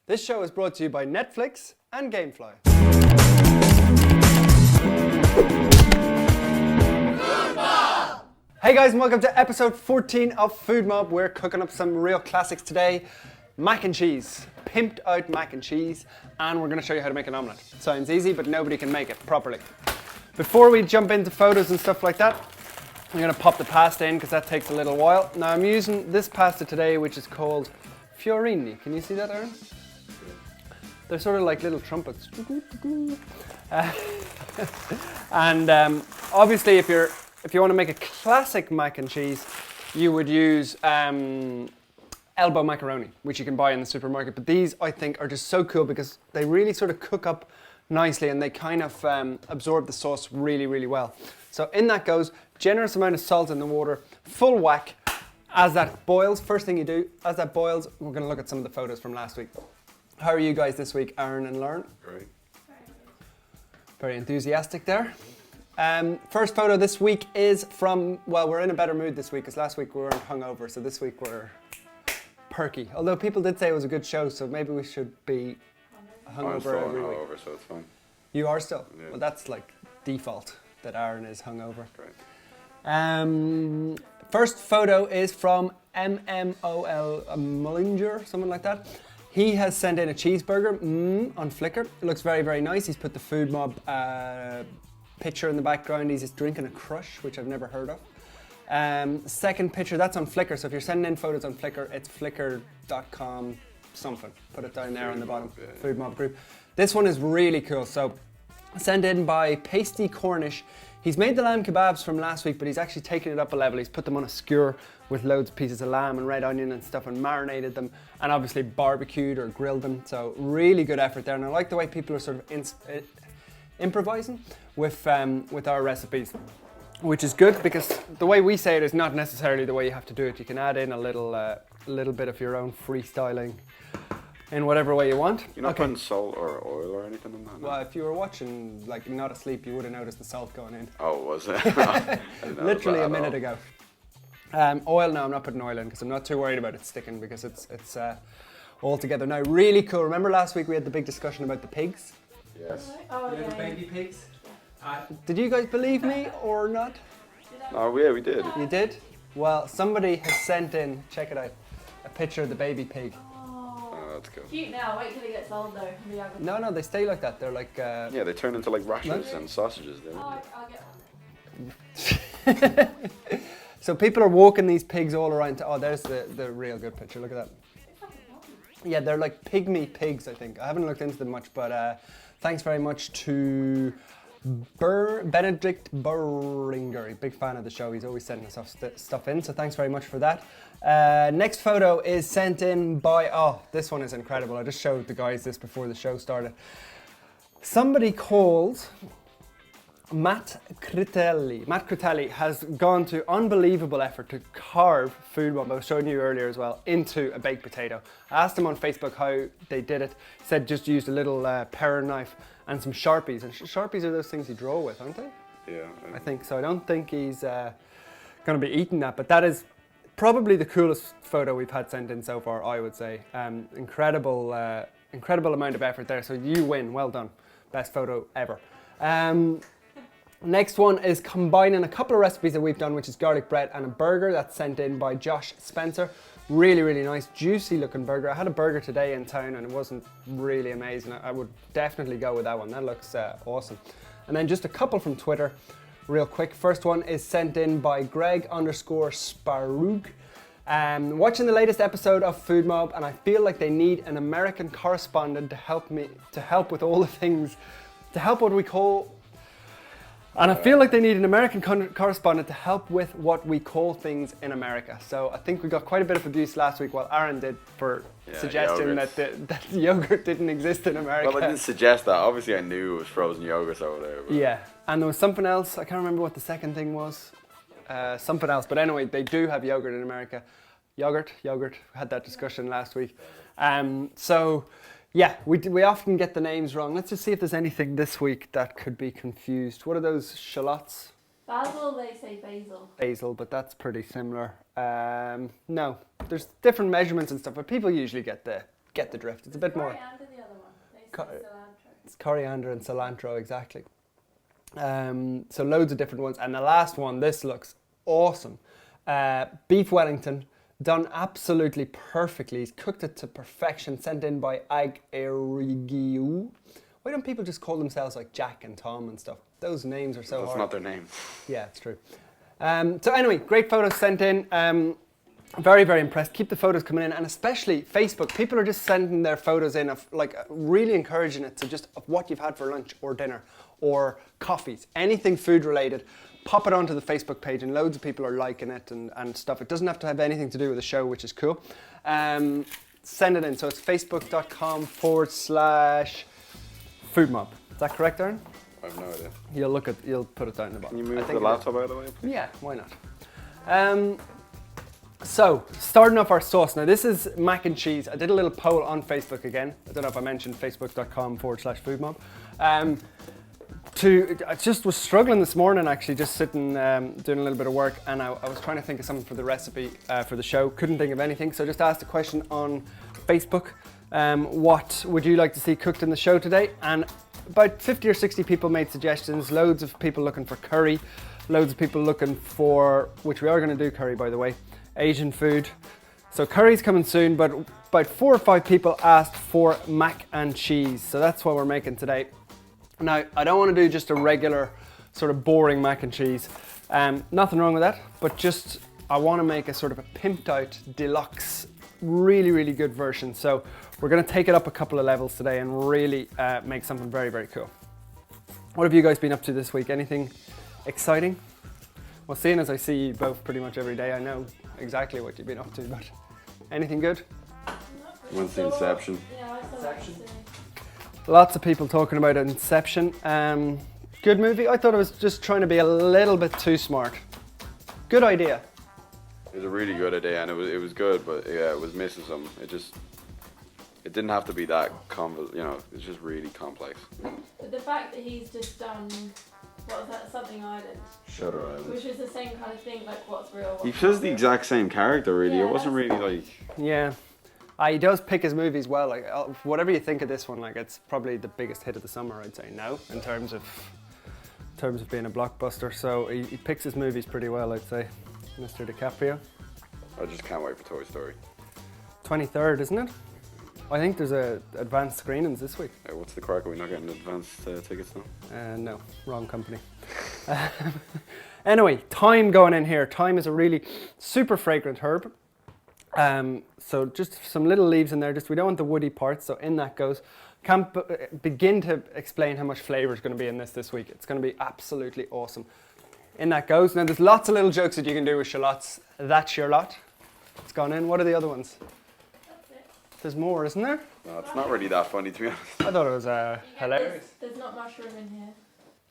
This show is brought to you by Netflix and Gamefly. Hey guys, and welcome to episode 14 of Food Mob. We're cooking up some real classics today. Mac and cheese, pimped out mac and cheese, and we're going to show you how to make an omelette. Sounds easy, but nobody can make it properly. Before we jump into photos and stuff like that, I'm going to pop the pasta in because that takes a little while. Now I'm using this pasta today, which is called fiorini. Can you see that, Aaron? They're sort of like little trumpets. Obviously, if you want to make a classic mac and cheese, you would use elbow macaroni, which you can buy in the supermarket. But these, I think, are just so cool because they really sort of cook up nicely and they kind of absorb the sauce really, really well. So in that goes generous amount of salt in the water, full whack. As that boils, first thing you do, as that boils, we're going to look at some of the photos from last week. How are you guys this week, Aaron and Lauren? Great. Very enthusiastic there. First photo this week is from, well, we're in a better mood this week because last week we weren't hungover, so this week we're perky. Although people did say it was a good show, so maybe we should be hungover I'm still every week. hungover, so it's fine. You are still? Yeah. Well, that's like default that Aaron is hungover. Great. First photo is from MMOL Mullinger, something like that. He has sent in a cheeseburger on Flickr. It looks very, very nice. He's put the Food Mob picture in the background. He's just drinking a crush, which I've never heard of. Second picture, that's on Flickr. So if you're sending in photos on Flickr, it's flickr.com something. Put it down there on the bottom, Food Mob group. This one is really cool. So sent in by Pasty Cornish. He's made the lamb kebabs from last week, but he's actually taken it up a level. He's put them on a skewer with loads of pieces of lamb and red onion and stuff and marinated them and obviously barbecued or grilled them. So really good effort there. And I like the way people are sort of improvising with our recipes, which is good because the way we say it is not necessarily the way you have to do it. You can add in a little bit of your own freestyling in whatever way you want. You're not putting salt or oil or anything in that? Well, if you were watching, like Not Asleep, you would have noticed the salt going in. Oh, was it? Literally a minute ago. Oil, no, I'm not putting oil in because I'm not too worried about it sticking because it's all together. Now, really cool. Remember last week we had the big discussion about the pigs? Yes. Oh, You know, the yeah. baby pigs? Did you guys believe me or not? Oh, yeah, we did. You did? Well, somebody has sent in, check it out, a picture of the baby pig. Oh, that's cool. Cute now, wait till it gets old though. No, they stay like that. They're like... Yeah, they turn into like rashers and sausages. Don't Oh, they? I'll get one. So people are walking these pigs all around. Oh, there's the real good picture. Look at that. Yeah, they're like pygmy pigs, I think. I haven't looked into them much, but thanks very much to Benedict Burringer. Big fan of the show. He's always sending us stuff in, so thanks very much for that. Next photo is sent in by, oh, this one is incredible. I just showed the guys this before the show started. Somebody called Matt Critelli has gone to unbelievable effort to carve Food Mob, I was showing you earlier as well, into a baked potato. I asked him on Facebook how they did it. He said just used a little paring knife and some Sharpies. And Sharpies are those things you draw with, aren't they? Yeah. I think so. I don't think he's going to be eating that, but that is probably the coolest photo we've had sent in so far, I would say. Incredible amount of effort there. So you win. Well done. Best photo ever. Next one is combining a couple of recipes that we've done, which is garlic bread and a burger. That's sent in by Josh Spencer. Really, really nice, juicy looking burger. I had a burger today in town and it wasn't really amazing. I would definitely go with that one. That looks awesome. And then just a couple from Twitter, real quick. First one is sent in by Greg_Sparug. Watching the latest episode of Food Mob, and I feel like they need an American correspondent to help with all the things, to help what we call. And I feel like they need an American correspondent to help with what we call things in America. So I think we got quite a bit of abuse last week, while Aaron did, for suggesting that yogurt didn't exist in America. Well, I didn't suggest that. Obviously, I knew it was frozen yogurt over there. But. Yeah, and there was something else. I can't remember what the second thing was. Something else. But anyway, they do have yogurt in America. Yogurt. We had that discussion last week. So... yeah, we often get the names wrong. Let's just see if there's anything this week that could be confused. What are those shallots? Basil, they say basil. Basil, but that's pretty similar. No, there's different measurements and stuff, but people usually get the drift. It's a bit more. Coriander, the other one. They say cilantro. It's coriander and cilantro, exactly. So loads of different ones. And the last one, this looks awesome. Beef Wellington, done absolutely perfectly. He's cooked it to perfection, sent in by Ag Erigiu. Why don't people just call themselves like Jack and Tom and stuff? Those names are so hard. That's not their name. Yeah, it's true. So anyway, great photos sent in. Very, very impressed. Keep the photos coming in, and especially Facebook. People are just sending their photos in of like really encouraging it to just of what you've had for lunch or dinner or coffees, anything food related. Pop it onto the Facebook page, and loads of people are liking it and stuff. It doesn't have to have anything to do with the show, which is cool. Send it in. So it's facebook.com/foodmob. Is that correct, Aaron? I have no idea. You'll put it down in the bottom. Can you move the laptop out of the way, please? Yeah, why not? So, starting off our sauce. Now, this is mac and cheese. I did a little poll on Facebook again. I don't know if I mentioned facebook.com/foodmob. I just was struggling this morning, actually, just sitting, doing a little bit of work, and I was trying to think of something for the recipe for the show. Couldn't think of anything, so I just asked a question on Facebook. What would you like to see cooked in the show today? And about 50 or 60 people made suggestions. Loads of people looking for curry. Loads of people looking for, which we are going to do curry, by the way, Asian food. So curry's coming soon, but about 4 or 5 people asked for mac and cheese. So that's what we're making today. Now, I don't want to do just a regular sort of boring mac and cheese. Nothing wrong with that, but just I want to make a sort of a pimped out deluxe, really, really good version. So we're going to take it up a couple of levels today and really make something very, very cool. What have you guys been up to this week? Anything exciting? Well, seeing as I see you both pretty much every day, I know exactly what you've been up to, but anything good? Went to Inception. Yeah, I saw Inception. Lots of people talking about Inception. Good movie. I thought it was just trying to be a little bit too smart. Good idea. It was a really good idea, and it was good, but yeah, it was missing some. It didn't have to be that it's just really complex. But the fact that he's just done, what was that, Something Island? Shutter Island. Which is the same kind of thing, like what's real. He plays the exact same character, really. Yeah, it wasn't really like. Yeah. He does pick his movies well. Like whatever you think of this one, like it's probably the biggest hit of the summer, I'd say now, in terms of being a blockbuster. So he picks his movies pretty well, I'd say. Mr. DiCaprio. I just can't wait for Toy Story. 23rd, isn't it? I think there's advanced screenings this week. What's the crack? Are we not getting advanced tickets now? No, wrong company. Anyway, thyme going in here. Thyme is a really super fragrant herb. So just some little leaves in there. Just we don't want the woody parts. So in that goes. Can't begin to explain how much flavour is going to be in this week. It's going to be absolutely awesome. In that goes. Now there's lots of little jokes that you can do with shallots. That's your lot. It's gone in. What are the other ones? There's more, isn't there? No, it's not really that funny, to be honest. I thought it was hilarious. There's not mushroom in here.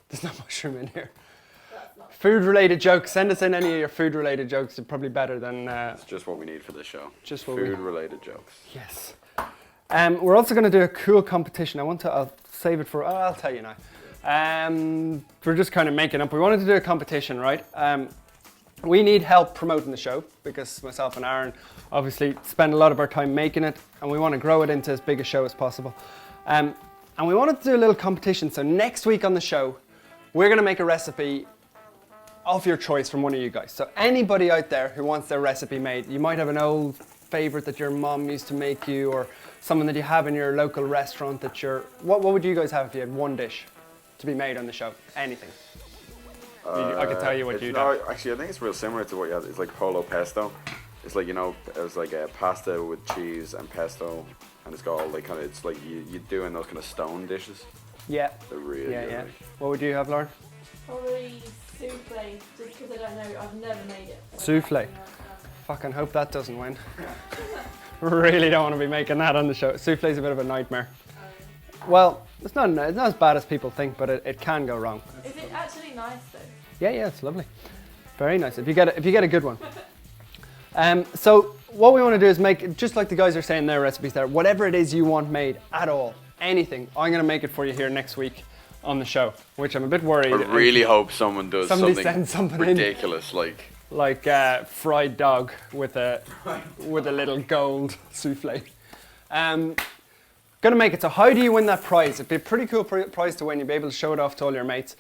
There's no mushroom in here. That's not. Food-related jokes. Send us in any of your food-related jokes. They're probably better than... It's just what we need for this show. Just what Food-related jokes. Yes. We're also going to do a cool competition. I'll save it for... I'll tell you now. We're just kind of making up. We wanted to do a competition, right? We need help promoting the show because myself and Aaron obviously spend a lot of our time making it, and we want to grow it into as big a show as possible. And we wanted to do a little competition. So next week on the show, we're going to make a recipe of your choice from one of you guys. So anybody out there who wants their recipe made, you might have an old favorite that your mom used to make you, or something that you have in your local restaurant that you're... What would you guys have if you had one dish to be made on the show? Anything. I can tell you what you'd have. Actually, I think it's real similar to what you had. It's like polo pesto. It's like, it was like a pasta with cheese and pesto, and it's got all like it's like you doing those kind of stone dishes. Yeah. They're really good. Yeah. What would you have, Lauren? Probably souffle, just because I don't know, I've never made it. Souffle. Fucking hope that doesn't win. Really don't want to be making that on the show. Souffle's a bit of a nightmare. Well, it's not as bad as people think, but it can go wrong. Is it actually nice though? Yeah, it's lovely. Very nice. If you get a good one. So what we want to do is make, just like the guys are saying their recipes there, whatever it is you want made at all, anything. I'm going to make it for you here next week on the show, which I'm a bit worried. I really hope someone does Somebody something sends something ridiculous, like fried dog with a little gold souffle. Gonna make it. So how do you win that prize? It'd be a pretty cool prize to win. You'll be able to show it off to all your mates.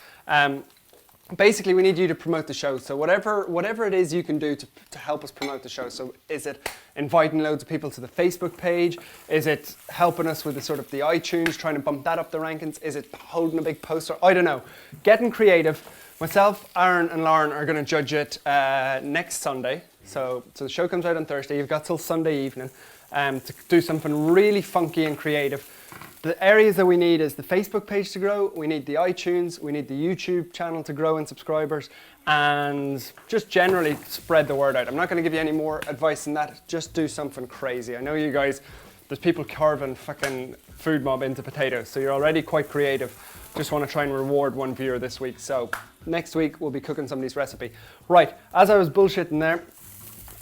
Basically, we need you to promote the show. So whatever it is you can do to help us promote the show. So is it inviting loads of people to the Facebook page? Is it helping us with the sort of the iTunes, trying to bump that up the rankings? Is it holding a big poster? I don't know. Getting creative. Myself, Aaron and Lauren are going to judge it next Sunday. So the show comes out on Thursday. You've got till Sunday evening to do something really funky and creative. The areas that we need is the Facebook page to grow, we need the iTunes, we need the YouTube channel to grow in subscribers, and just generally spread the word out. I'm not going to give you any more advice than that, just do something crazy. I know you guys, there's people carving fucking food mob into potatoes, so you're already quite creative. Just want to try and reward one viewer this week, so next week we'll be cooking somebody's recipe. Right, as I was bullshitting there,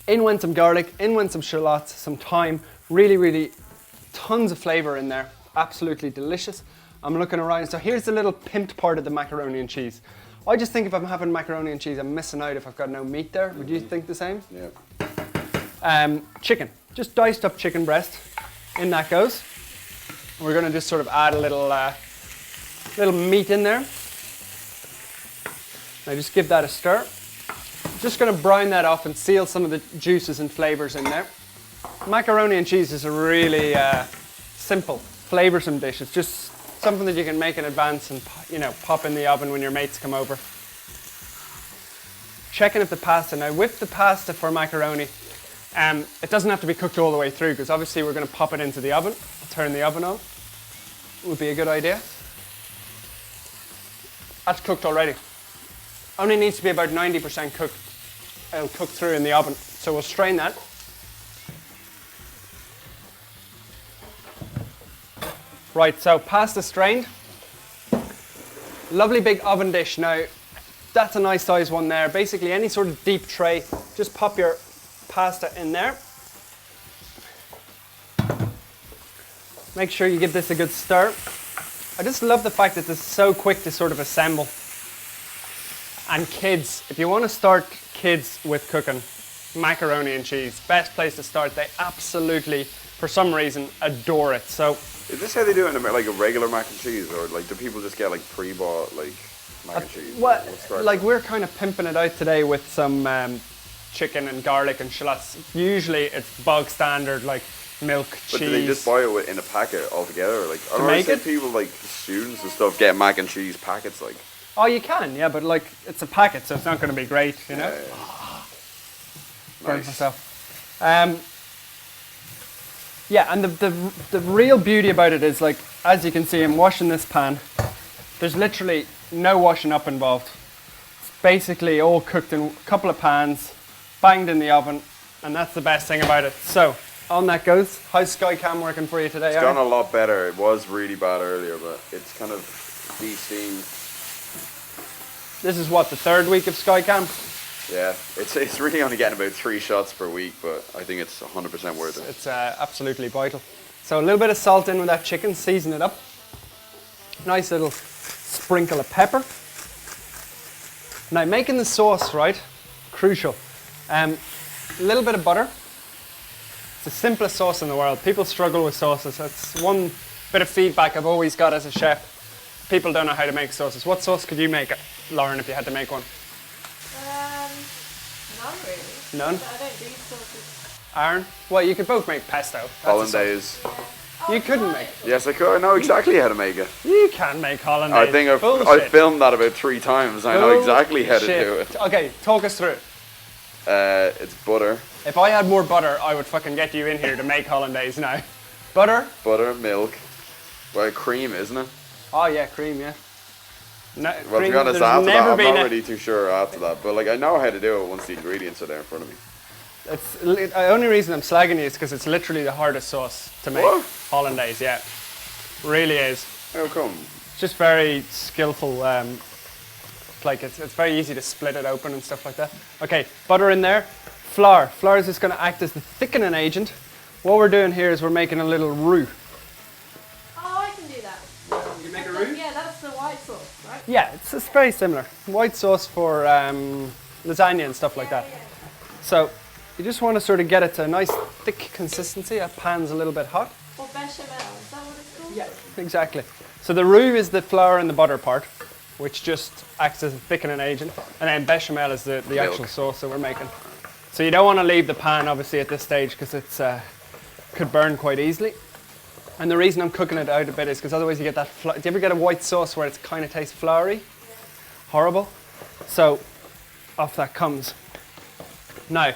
in went some garlic, in went some shallots, some thyme, really tons of flavour in there. Absolutely delicious. I'm looking around. So here's the little pimped part of the macaroni and cheese. I just think if I'm having macaroni and cheese, I'm missing out if I've got no meat there. Would you think the same? Yeah. Chicken. Just diced up chicken breast. In that goes. We're going to just sort of add a little meat in there. Now just give that a stir. Just going to brown that off and seal some of the juices and flavours in there. Macaroni and cheese is a really simple, flavoursome dish. It's just something that you can make in advance and pop in the oven when your mates come over. Checking if the pasta, now with the pasta for macaroni, it doesn't have to be cooked all the way through because obviously we're going to pop it into the oven. Turn the oven on. Would be a good idea. That's cooked already. Only needs to be about 90% cooked. It'll cook through in the oven. So we'll strain that. Right, so pasta strained. Lovely big oven dish. Now, that's a nice size one there. Basically, any sort of deep tray, just pop your pasta in there. Make sure you give this a good stir. I just love the fact that this is so quick to sort of assemble. And kids, if you want to start kids with cooking, macaroni and cheese, best place to start. They absolutely, for some reason, adore it. So, is this how they do it in like a regular mac and cheese, or like do people just get like pre-bought like mac and cheese? Well, like we're kind of pimping it out today with some chicken and garlic and shallots. Usually it's bog standard like milk, cheese. But do they just buy it in a packet altogether? Like, to make it? People like students and stuff get mac and cheese packets like. Oh, you can, yeah, but like it's a packet, so it's not going to be great, you know. Burnt myself. Yeah, and the real beauty about it is, like, as you can see, I'm washing this pan. There's literally no washing up involved. It's basically all cooked in a couple of pans, banged in the oven, and that's the best thing about it. So, on that goes. How's Skycam working for you today? It's gone a lot better. It was really bad earlier, but it's kind of de-steamed. This is what, the third week of Skycam? Yeah, it's really only getting about 3 shots per week, but I think it's 100% worth it. It's absolutely vital. So a little bit of salt in with that chicken, season it up. Nice little sprinkle of pepper. Now making the sauce, right, crucial. A little bit of butter. It's the simplest sauce in the world. People struggle with sauces. That's one bit of feedback I've always got as a chef. People don't know how to make sauces. What sauce could you make, Lauren, if you had to make one? None really. None? I don't do sauces. Aaron? Well, you could both make pesto. That's Hollandaise. Oh, You couldn't make. Yes, I could. I know exactly how to make it. You can make hollandaise. I think I've filmed that about 3 times. I know exactly how to do it. Okay, talk us through it. It's butter. If I had more butter, I would fucking get you in here to make hollandaise now. Butter? Butter, milk. Well, cream, isn't it? Oh yeah, cream, yeah. No, Well, cream, to be honest, there's after that, never I'm been not really too sure after that. But like, I know how to do it once the ingredients are there in front of me. The only reason I'm slagging you is because it's literally the hardest sauce to make. What? Hollandaise, yeah. Really is. How come? It's just very skillful. Like it's very easy to split it open and stuff like that. Okay, butter in there. Flour. Flour is just going to act as the thickening agent. What we're doing here is we're making a little roux. Oh, I can do that. You make a Yeah, that's the white sauce. Yeah, it's very similar. White sauce for lasagna and stuff like that. So you just want to sort of get it to a nice thick consistency. That pan's a little bit hot. Or bechamel, is that what it's called? Yeah, exactly. So the roux is the flour and the butter part, which just acts as a thickening agent. And then bechamel is the actual sauce that we're making. So you don't want to leave the pan obviously at this stage because it's could burn quite easily. And the reason I'm cooking it out a bit is because otherwise you get that, do you ever get a white sauce where it kind of tastes floury? Horrible. So off that comes. Now,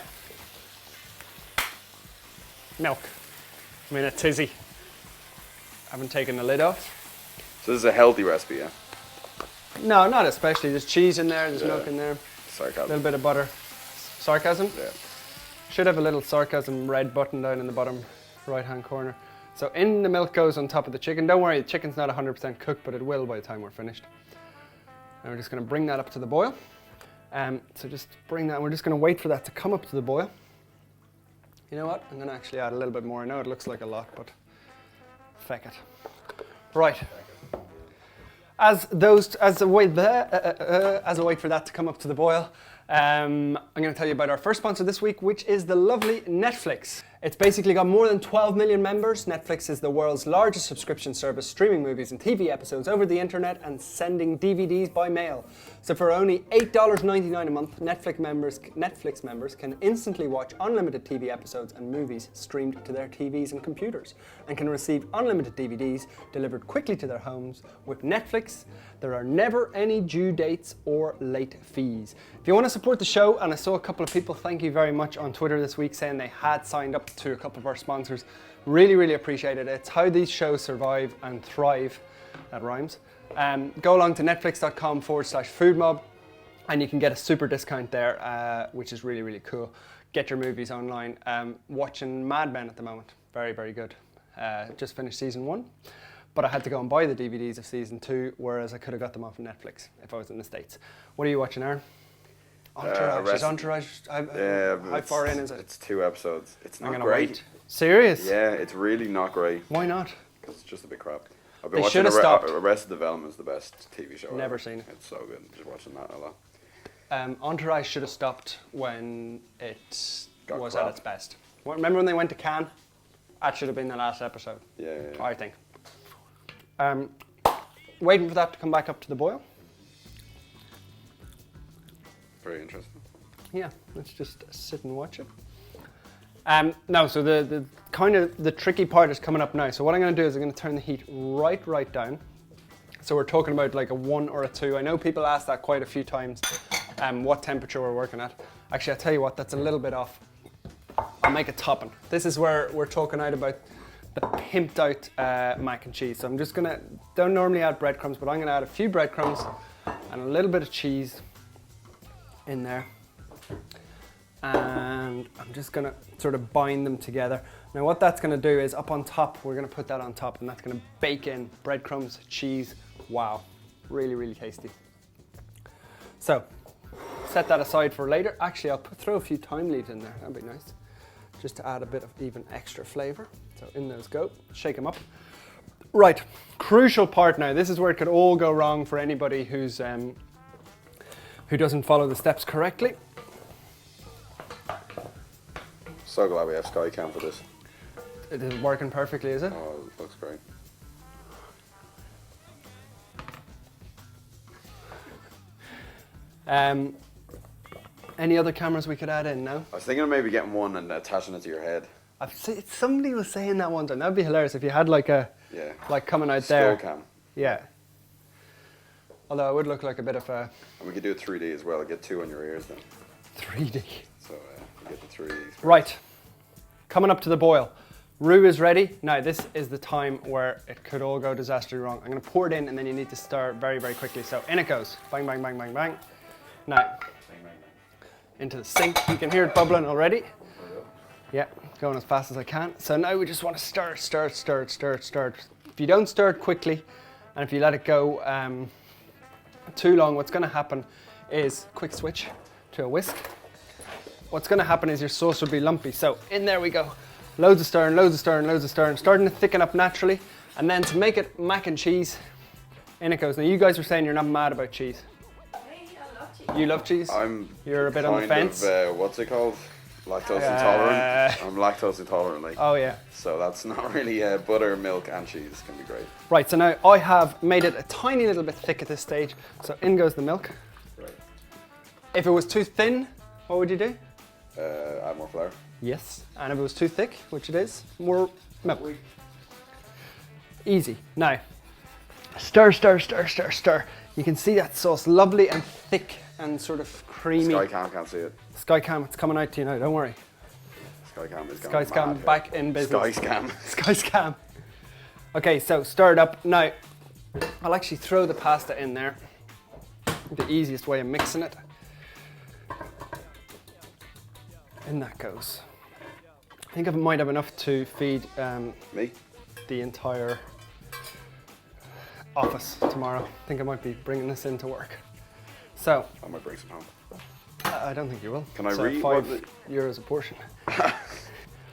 milk. I'm in a tizzy. Haven't taken the lid off. So this is a healthy recipe, yeah? No, not especially. There's cheese in there, there's milk in there. Sarcasm. A little bit of butter. Sarcasm? Yeah. Should have a little sarcasm red button down in the bottom right hand corner. So in the milk goes on top of the chicken. Don't worry, the chicken's not 100% cooked, but it will by the time we're finished. And we're just going to bring that up to the boil. So just bring that, we're just going to wait for that to come up to the boil. You know what? I'm going to actually add a little bit more. I know it looks like a lot, but feck it. Right. As I wait for that to come up to the boil, I'm going to tell you about our first sponsor this week, which is the lovely Netflix. It's basically got more than 12 million members. Netflix is the world's largest subscription service, streaming movies and TV episodes over the internet and sending DVDs by mail. So for only $8.99 a month, Netflix members can instantly watch unlimited TV episodes and movies streamed to their TVs and computers, and can receive unlimited DVDs delivered quickly to their homes. With Netflix, there are never any due dates or late fees. If you want to support the show, and I saw a couple of people, thank you very much, on Twitter this week saying they had signed up to a couple of our sponsors. Really, really appreciate it. It's how these shows survive and thrive. That rhymes. Go along to netflix.com/foodmob and you can get a super discount there, which is really, really cool. Get your movies online. Watching Mad Men at the moment. Very, very good. Just finished season 1. But I had to go and buy the DVDs of season 2, whereas I could have got them off Netflix if I was in the States. What are you watching, Aaron? Entourage. Is Entourage? How far in is it? It's 2 episodes. It's not great. Wait. Serious? Yeah, it's really not great. Why not? Because it's just a bit crap. I've been They watching should have stopped. Arrested Development is the best TV show Never ever. seen it. It's so good. Just watching that a lot. Entourage should have stopped when it Got was crap. at its best. Remember when they went to Cannes? That should have been the last episode, Yeah. I think. Waiting for that to come back up to the boil. Very interesting. Yeah, let's just sit and watch it. No, so the kind of the tricky part is coming up now. So what I'm going to do is I'm going to turn the heat right down. So we're talking about like a 1 or a 2. I know people ask that quite a few times, what temperature we're working at. Actually, I'll tell you what, that's a little bit off. I'll make a topping. This is where we're talking out about the pimped out mac and cheese. So I'm just gonna, don't normally add breadcrumbs, but I'm gonna add a few breadcrumbs and a little bit of cheese in there. And I'm just gonna sort of bind them together. Now what that's gonna do is up on top, we're gonna put that on top, and that's gonna bake in breadcrumbs, cheese. Wow, really, really tasty. So set that aside for later. Actually, I'll throw a few thyme leaves in there, that'd be nice. Just to add a bit of even extra flavor. So in those go, shake them up. Right, crucial part now. This is where it could all go wrong for anybody who's who doesn't follow the steps correctly. So glad we have Skycam for this. It is working perfectly, is it? Oh, it looks great. Any other cameras we could add in now? I was thinking of maybe getting one and attaching it to your head. Somebody was saying that one time. That'd be hilarious if you had like a, like coming out there. Skull cam. Yeah. Although it would look like a bit of a And we could do it 3D as well. Get 2 on your ears then. 3D. So you get the 3D experience. Right, coming up to the boil. Roux is ready. Now this is the time where it could all go disastrously wrong. I'm gonna pour it in and then you need to stir very, very quickly. So in it goes. Bang, bang, bang, bang, bang. Now, into the sink. You can hear it bubbling already. Yeah, going as fast as I can. So now we just want to stir it. If you don't stir it quickly, and if you let it go too long, what's going to happen is, quick switch to a whisk. What's going to happen is your sauce will be lumpy. So in there we go. Loads of stirring, starting to thicken up naturally. And then to make it mac and cheese, In it goes. Now you guys were saying you're not mad about cheese. Me, I love cheese. You love cheese? You're a bit on the fence? What's it called? Lactose intolerant. I'm lactose intolerant, like. Oh yeah. So that's not really butter, milk, and cheese can be great. Right, so now I have made it a tiny little bit thick at this stage. So in goes the milk. Right. If it was too thin, what would you do? Add more flour. Yes. And if it was too thick, which it is, more milk. Easy. Now, stir, stir, stir, stir, stir. You can see that sauce, lovely and thick and sort of creamy. Skycam can't see it. Skycam, it's coming out to you now, don't worry. Skycam is going Skycam mad back here. in business. Skyscam. Skyscam. Okay, so stir it up. Now, I'll actually throw the pasta in there. The easiest way of mixing it. In that goes. I think I might have enough to feed Me? the entire office tomorrow. I think I might be bringing this into work. So, I might bring some home. I don't think you will. Can I So read €5 a portion.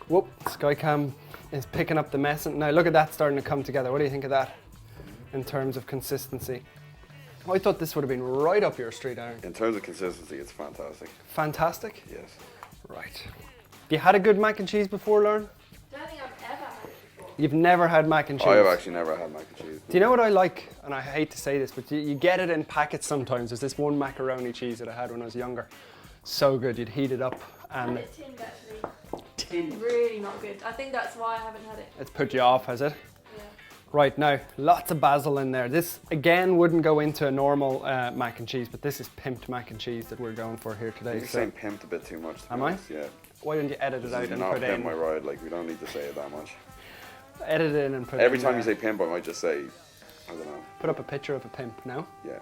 Whoop, Skycam is picking up the mess. Now look at that starting to come together. What do you think of that in terms of consistency? I thought this would have been right up your street, Aaron. In terms of consistency, it's fantastic. Fantastic. Yes. Right. Have you had a good mac and cheese before, Lauren? I don't think I've ever had it before. You've never had mac and cheese? I have actually never had mac and cheese. Do you know what I like? And I hate to say this, but you get it in packets sometimes. There's this one macaroni cheese that I had when I was younger. So good, you'd heat it up and It's tinned actually. Tinned. Really not good. I think that's why I haven't had it. it's put you off, has it? Yeah. Right, now, lots of basil in there. This, again, wouldn't go into a normal mac and cheese, but this is pimped mac and cheese that we're going for here today. You're saying pimped a bit too much. Am I? Yeah. Why don't you edit it This out is and not put pimp in? my ride, like we don't need to say it that much. Edit it in and put Every in time there. you say pimp, I might just say, I don't know. Put up a picture of a pimp now. Yeah.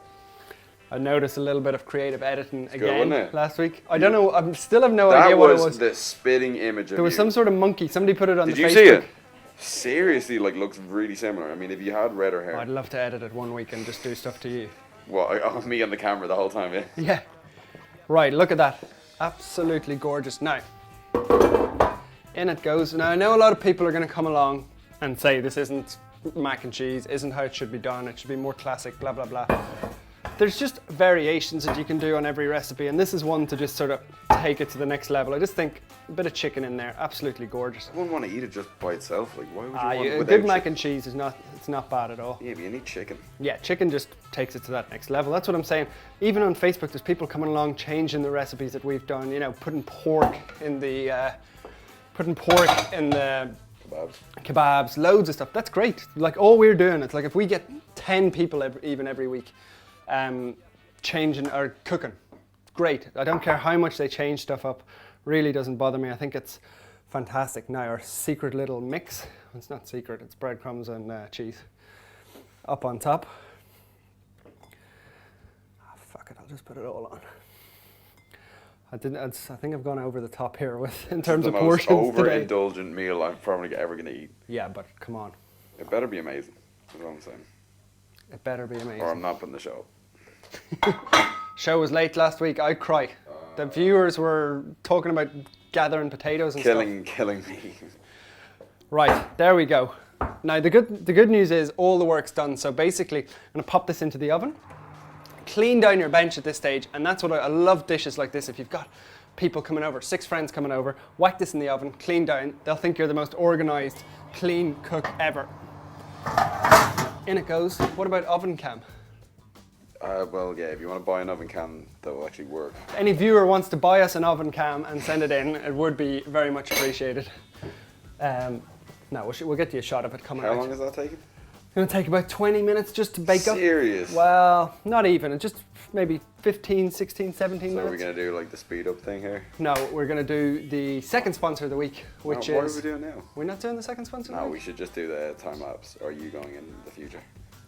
I noticed a little bit of creative editing good, again wasn't it? last week. I don't know, I still have no That idea what it was. was the spitting image of There was you. some sort of monkey. Somebody put it on Did the you Facebook. see it? Seriously, like looks really similar. I mean, if you had redder hair. I'd love to edit it one week and just do stuff to you. Well, me on the camera the whole time, yeah. Yeah. Right, look at that. Absolutely gorgeous. Now, in it goes. Now, I know a lot of people are going to come along and say this isn't mac and cheese, isn't how it should be done, it should be more classic, blah, blah, blah. There's just variations that you can do on every recipe, and this is one to just sort of take it to the next level. I just think a bit of chicken in there, absolutely gorgeous. I wouldn't want to eat it just by itself. Like, why would you want it A without good mac chicken? and cheese is not, it's not bad at all. Yeah, but you need chicken. Yeah, chicken just takes it to that next level. That's what I'm saying. Even on Facebook, there's people coming along changing the recipes that we've done. You know, putting pork in the Kebabs. kebabs, loads of stuff. That's great. Like all we're doing, it's like if we get 10 people every week changing or cooking, great. I don't care how much they change stuff up. Really doesn't bother me. I think it's fantastic. Now our secret little mix. It's not secret. It's breadcrumbs and cheese up on top. Fuck it. I'll just put it all on. I think I've gone over the top here with in terms of portions the most today. overindulgent meal I'm probably ever going to eat. Yeah, but come on. It better be amazing. That's what I'm saying. It better be amazing. Or I'm not putting the show. Show was late last week. I'd cry. The viewers were talking about gathering potatoes and Killing me. stuff. Right, there we go. Now the good news is all the work's done. So basically, I'm gonna pop this into the oven. Clean down your bench at this stage, and that's what I love dishes like this. If you've got people coming over, 6 friends coming over, whack this in the oven, clean down. They'll think you're the most organized, clean cook ever. In it goes. What about oven cam? Well, yeah, if you want to buy an oven can that will actually work. Any viewer wants to buy us an oven cam and send it in, it would be very much appreciated. No, we'll get you a shot of it coming out. How long is that taking? It's going to take about 20 minutes just to bake up. Serious? Well, not even. It's just maybe 15, 16, 17 So minutes. are we going to do like the speed up thing here? No, we're going to do the second sponsor of the week, which No, what is... are we doing now? We're not doing the second sponsor of No, the we week? should just do the time lapse. Or are you going in the future?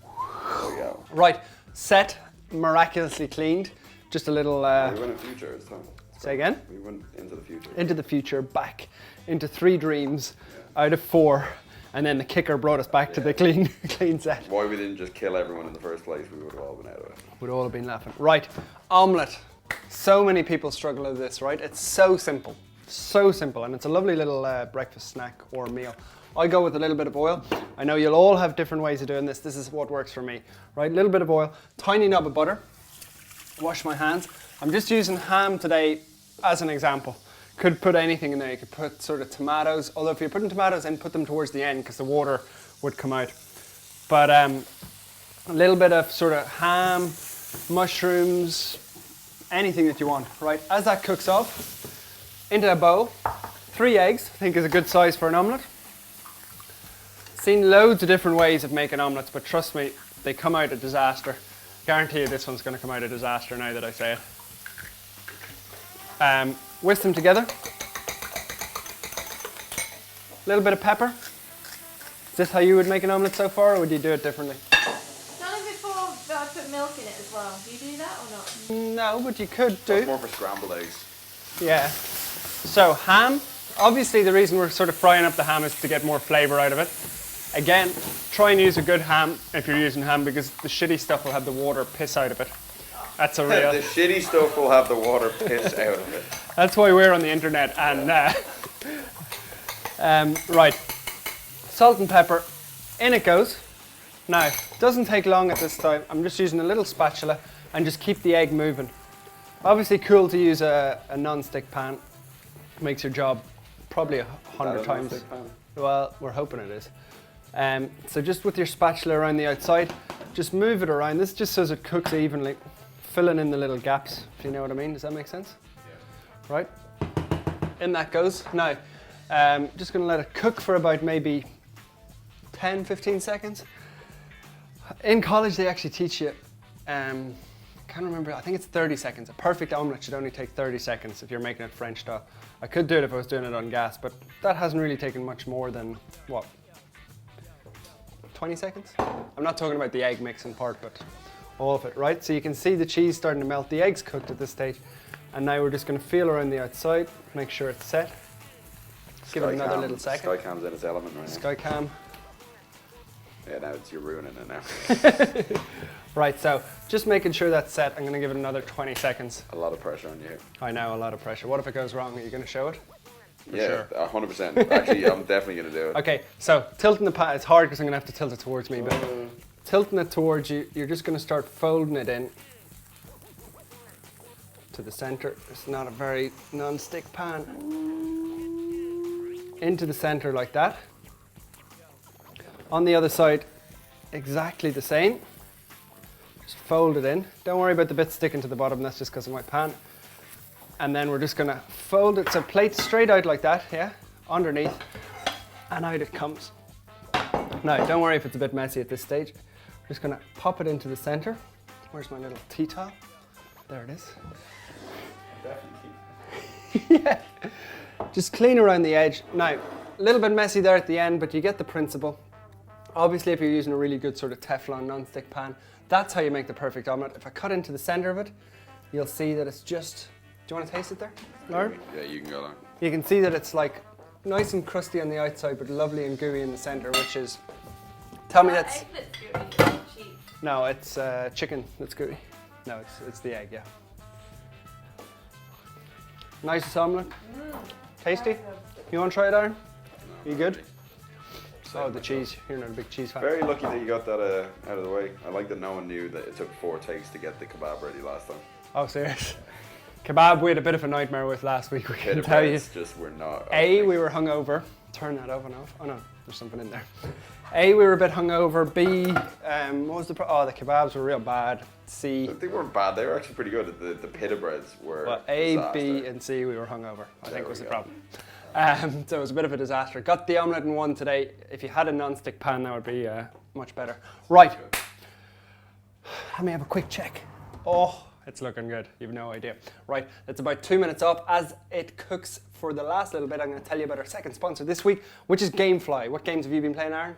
There we go. Right, set, miraculously cleaned. Just a little... We went in the future this time. Say again? We went into the future. Into the future, back into 3 dreams out of 4. And then the kicker brought us back to the clean set. Why we didn't just kill everyone in the first place, we would have all been out of it. We'd all have been laughing. Right, omelette. So many people struggle with this, right? It's so simple. So simple, and it's a lovely little breakfast snack or meal. I go with a little bit of oil. I know you'll all have different ways of doing this. This is what works for me, right? A little bit of oil, tiny knob of butter. Wash my hands. I'm just using ham today as an example. Could put anything in there. You could put sort of tomatoes, although if you're putting tomatoes in, put them towards the end because the water would come out. But a little bit of sort of ham, mushrooms, anything that you want, right? As that cooks off, into a bowl, 3 eggs, I think is a good size for an omelette. Seen loads of different ways of making omelettes, but trust me, they come out a disaster. Guarantee you this one's going to come out a disaster now that I say it. Whisk them together. A little bit of pepper. Is this how you would make an omelette so far, or would you do it differently? Done it before, but I put milk in it as well. Do you do that or not? No, but you could do. That's more for scrambled eggs. Yeah. So ham, obviously the reason we're sort of frying up the ham is to get more flavour out of it. Again, try and use a good ham if you're using ham because the shitty stuff will have the water piss out of it. That's a real... The shitty stuff will have the water piss out of it. That's why we're on the internet. And right, salt and pepper, in it goes. Now, it doesn't take long at this time. I'm just using a little spatula and just keep the egg moving. Obviously cool to use a non-stick pan. Makes your job probably 100 times. Well, we're hoping it is. So just with your spatula around the outside, just move it around. This just so it cooks evenly, filling in the little gaps, if you know what I mean. Does that make sense? Yeah. Right, in that goes. Now, just gonna let it cook for about maybe 10, 15 seconds. In college, they actually teach you, can't remember, I think it's 30 seconds. A perfect omelette should only take 30 seconds if you're making it French style. I could do it if I was doing it on gas, but that hasn't really taken much more than, what, 20 seconds? I'm not talking about the egg mixing part, but all of it, right? So you can see the cheese starting to melt. The egg's cooked at this stage. And now we're just going to feel around the outside, make sure it's set. Give it another little second. Skycam's in its element right now. Skycam. Yeah, now you're ruining it now. Right, so just making sure that's set. I'm going to give it another 20 seconds. A lot of pressure on you here. I know, a lot of pressure. What if it goes wrong? Are you going to show it? Yeah, 100%. Actually, I'm definitely going to do it. Okay, so tilting the pan, it's hard because I'm going to have to tilt it towards me, but tilting it towards you, you're just going to start folding it in to the center. It's not a very non-stick pan. Into the center like that. On the other side, exactly the same. Just fold it in. Don't worry about the bit sticking to the bottom, that's just because of my pan. And then we're just gonna fold it, so plate straight out like that, yeah, underneath, and out it comes. Now, don't worry if it's a bit messy at this stage. I'm just gonna pop it into the center. Where's my little tea towel? There it is. Yeah, just clean around the edge. Now, a little bit messy there at the end, but you get the principle. Obviously, if you're using a really good sort of Teflon non-stick pan, that's how you make the perfect omelette. If I cut into the center of it, you'll see that it's just, do you want to taste it there, Lauren? Yeah, you can go there. You can see that it's like nice and crusty on the outside, but lovely and gooey in the center, which is, tell me that's... Egg that's gooey, not cheese. No, it's chicken that's gooey. No, it's the egg, yeah. Nice omelette. Tasty. You want to try it, Aaron? You good? Oh, the cheese. You're not a big cheese fan. Very lucky that you got that out of the way. I like that no one knew that it took 4 takes to get the kebab ready last time. Oh, serious? Kebab we had a bit of a nightmare with last week, we can tell you. Just were not. A, we were hungover. Turn that oven off. Oh no, there's something in there. A, we were a bit hungover. B, what was the the kebabs were real bad. C, They weren't bad. They were actually pretty good. The pita breads were. well, A, disaster. B, and C, we were hungover. I think was the go. problem. So it was a bit of a disaster. Got the omelette in one today. If you had a non-stick pan, that would be much better. Right. Let me have a quick check. Oh, it's looking good. You've no idea. Right, it's about 2 minutes off. As it cooks for the last little bit, I'm going to tell you about our second sponsor this week, which is Gamefly. What games have you been playing, Aaron?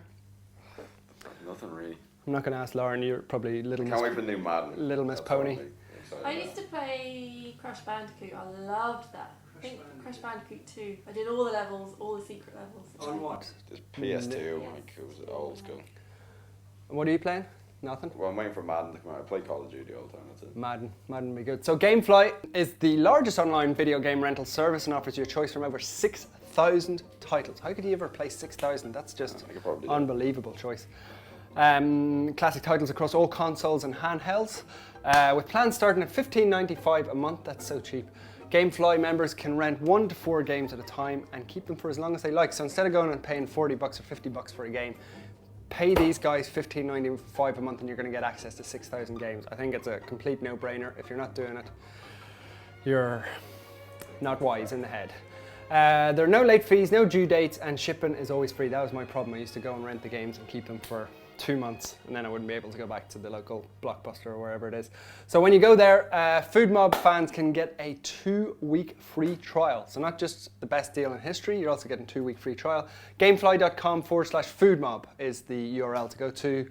Nothing really. I'm not going to ask Lauren. You're probably Little Can't Miss, wait for the new Madden. Little Miss That's Pony. what I'm excited I about. used to play Crash Bandicoot. I loved that. I think Crash Bandicoot 2. I did all the levels, all the secret levels. On what? This PS2, like it was old school. And what are you playing? Nothing? Well, I'm waiting for Madden to come out. I play Call of Duty all the time, that's it. Madden would be good. So Gamefly is the largest online video game rental service and offers you a choice from over 6,000 titles. How could you ever play 6,000? That's just I could probably do. unbelievable choice. Classic titles across all consoles and handhelds, with plans starting at $15.95 a month. That's so cheap. Gamefly members can rent 1 to 4 games at a time and keep them for as long as they like. So instead of going and paying $40 or $50 for a game, pay these guys $15.95 a month and you're going to get access to 6,000 games. I think it's a complete no-brainer. If you're not doing it, you're not wise in the head. There are no late fees, no due dates, and shipping is always free. That was my problem. I used to go and rent the games and keep them for 2 months, and then I wouldn't be able to go back to the local Blockbuster or wherever it is. So when you go there, Food Mob fans can get a 2-week free trial. So not just the best deal in history, you're also getting a 2-week free trial. Gamefly.com/foodmob is the URL to go to.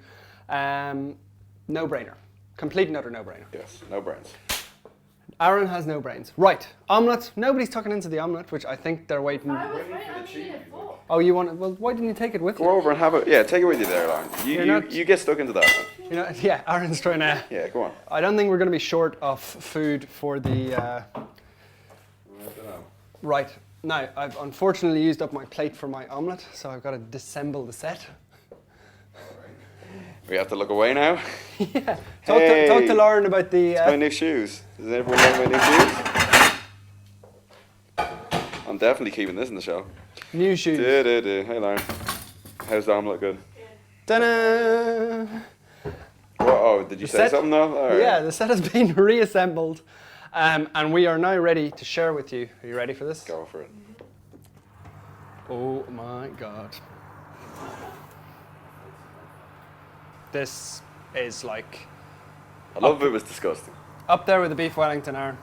No-brainer. Complete and utter no-brainer. Yes, no brains. Aaron has no brains. Right, omelette. Nobody's tucking into the omelette, which I think they're waiting. I was waiting on you to fork. Oh, you want it? Well, why didn't you take it with you? Go over and have it. Yeah, take it with you there, Lauren. You get stuck into that one. You know, yeah, Aaron's trying to. Yeah, go on. I don't think we're going to be short of food for the. I don't know. Right, now I've unfortunately used up my plate for my omelette, so I've got to disassemble the set. We have to look away now. Yeah. Hey. Talk to Lauren about the. My new shoes. Does everyone like my new shoes? I'm definitely keeping this in the show. New shoes. Hey, Lauren. How's the omelette good? Ta-da! Oh, did you say something though? All right. Yeah, the set has been reassembled, and we are now ready to share with you. Are you ready for this? Go for it. Oh my God. This is like I love it was disgusting. up there with the beef Wellington, Aaron.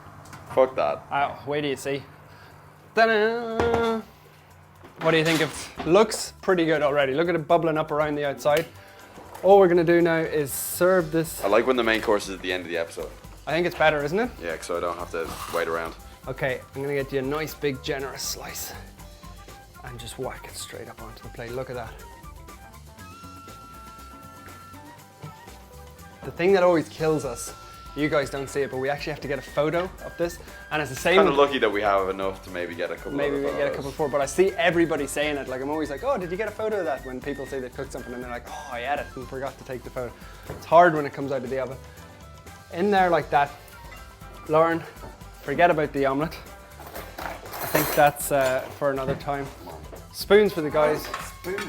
Fuck that. Oh, wait till you see. Ta-da! What do you think of? Looks pretty good already. Look at it bubbling up around the outside. All we're gonna do now is serve this. I like when the main course is at the end of the episode. I think it's better, isn't it? Yeah, so I don't have to wait around. Okay, I'm gonna get you a nice big generous slice and just whack it straight up onto the plate. Look at that. The thing that always kills us, you guys don't see it, but we actually have to get a photo of this, and it's the same. Kind of lucky that we have enough to maybe get a couple. Maybe of we get a photos. couple more, but I see everybody saying it. Like I'm always like, oh, did you get a photo of that? When people say they cooked something and they're like, oh, I had it and forgot to take the photo. It's hard when it comes out of the oven. In there like that, Lauren, forget about the omelette. I think that's for another time. Spoons for the guys. Spoons.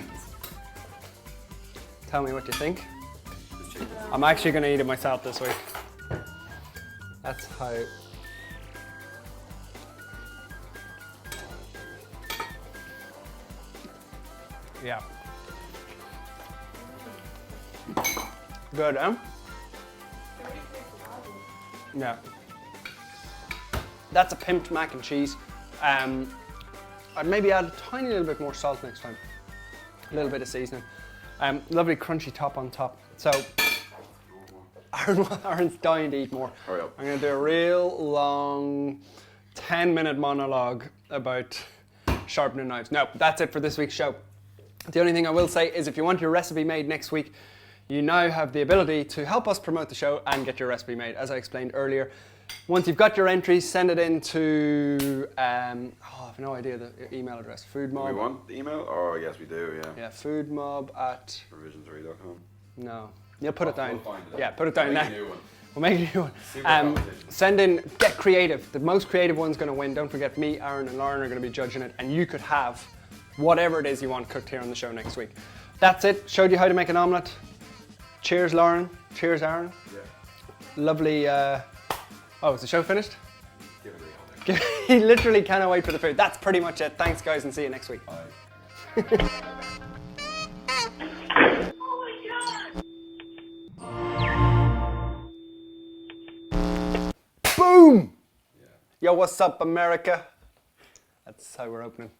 Tell me what you think. I'm actually going to eat it myself this week. That's how. Yeah. Good, huh? Yeah. That's a pimped mac and cheese. I'd maybe add a tiny little bit more salt next time. A little bit of seasoning. Lovely crunchy top on top. So, Aaron's dying to eat more. Hurry up. I'm going to do a real long 10-minute monologue about sharpening knives. No, that's it for this week's show. The only thing I will say is if you want your recipe made next week, you now have the ability to help us promote the show and get your recipe made, as I explained earlier. Once you've got your entries, send it in to, I have no idea the email address, foodmob. Do we want the email? Oh, yes, we do, yeah. Yeah, foodmob at, Provision3.com. no. You'll put it down. We'll find it. Yeah, put it down now. Make a new one. We'll make a new one. Super competition. Send in, get creative. The most creative one's going to win. Don't forget, me, Aaron, and Lauren are going to be judging it, and you could have whatever it is you want cooked here on the show next week. That's it. Showed you how to make an omelette. Cheers, Lauren. Cheers, Aaron. Yeah. Lovely. Oh, is the show finished? Give it a go. He literally cannot wait for the food. That's pretty much it. Thanks, guys, and see you next week. Bye. Boom! Yeah. Yo, what's up, America? That's how we're opening.